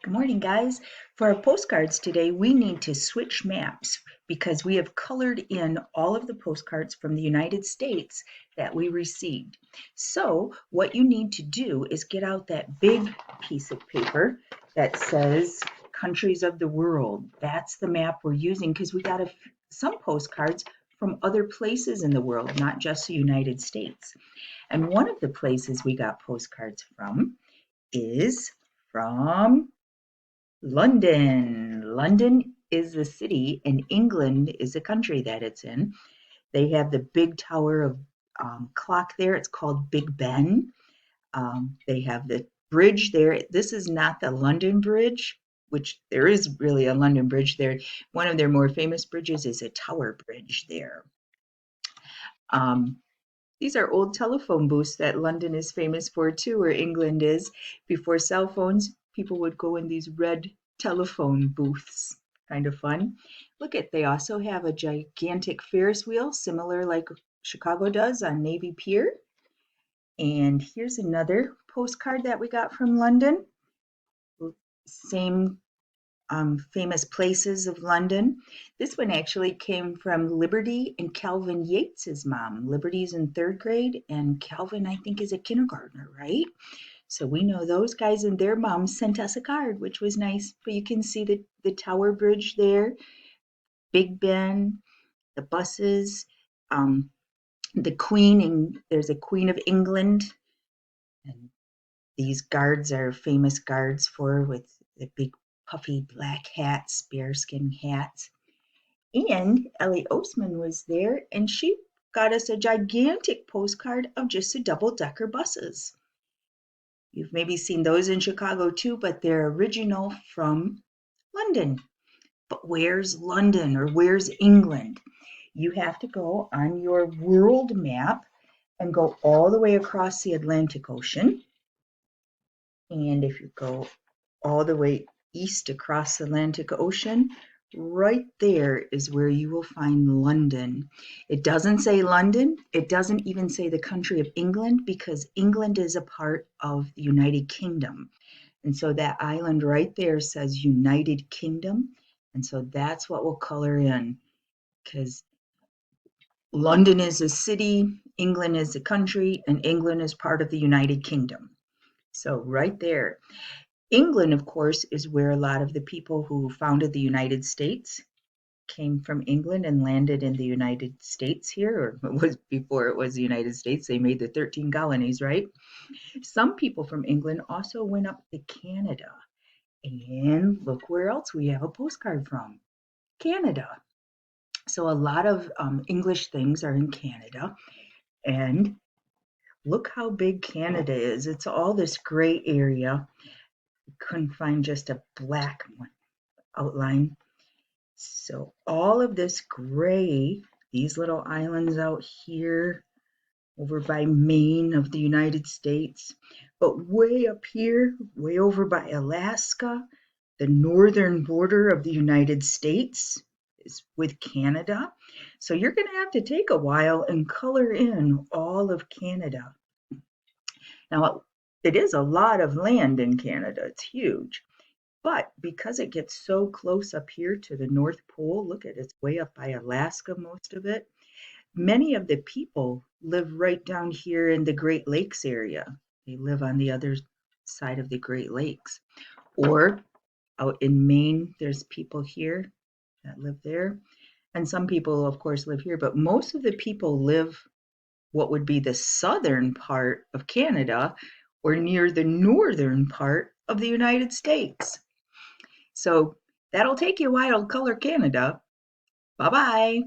Good morning, guys. For our postcards today, we need to switch maps because we have colored in all of the postcards from the United States that we received. So what you need to do is get out that big piece of paper that says countries of the world. That's the map we're using because we got some postcards from other places in the world, not just the United States. And one of the places we got postcards from is from London. London is the city, and England is the country that it's in. They have the big tower of clock there. It's called Big Ben. They have the bridge there. This is not the London Bridge, which there is really a London Bridge there. One of their more famous bridges is a Tower Bridge there. Um, these are old telephone booths that London is famous for too, or England is. Before cell phones, people would go in these red telephone booths. Kind of fun. Look at, they also have a gigantic Ferris wheel, similar like Chicago does on Navy Pier. And here's another postcard that we got from London. Same famous places of London. This one actually came from Liberty and Calvin Yates's mom. Liberty's in third grade, and Calvin, I think, is a kindergartner, right? So we know those guys and their mom sent us a card, which was nice. But you can see the Tower Bridge there, Big Ben, the buses, um, the Queen, and there's a Queen of England. And these guards are famous guards with the big puffy black hats, bearskin hats. And Ellie Osman was there, and she got us a gigantic postcard of just the double-decker buses. You've maybe seen those in Chicago too, but they're original from London. But where's London or where's England? You have to go on your world map and go all the way across the Atlantic Ocean. And if you go all the way east across the Atlantic Ocean, right there is where you will find London. It doesn't say London. It doesn't even say the country of England because England is a part of the United Kingdom. And so that island right there says United Kingdom. And so that's what we'll color in because London is a city, England is a country, and England is part of the United Kingdom. So right there. England, of course, is where a lot of the people who founded the United States came from England and landed in the United States here, or it was before it was the United States. They made the 13 colonies, right? Some people from England also went up to Canada. And look where else we have a postcard from Canada. So a lot of English things are in Canada. And look how big Canada is. It's all this gray area. Couldn't find just a black one outline. So all of this gray, these little islands out here over by Maine of the United States, but way up here, way over by Alaska, the northern border of the United States is with Canada. So you're going to have to take a while and color in all of Canada. Now, it is a lot of land in Canada. It's huge. But because it gets so close up here to the North Pole, look at it, it's way up by Alaska, most of it. Many of the people live right down here in the Great Lakes area. They live on the other side of the Great Lakes. Or out in Maine, there's people here that live there. And some people, of course, live here, but most of the people live what would be the southern part of Canada or near the northern part of the United States. So that'll take you a while to color Canada. Bye bye.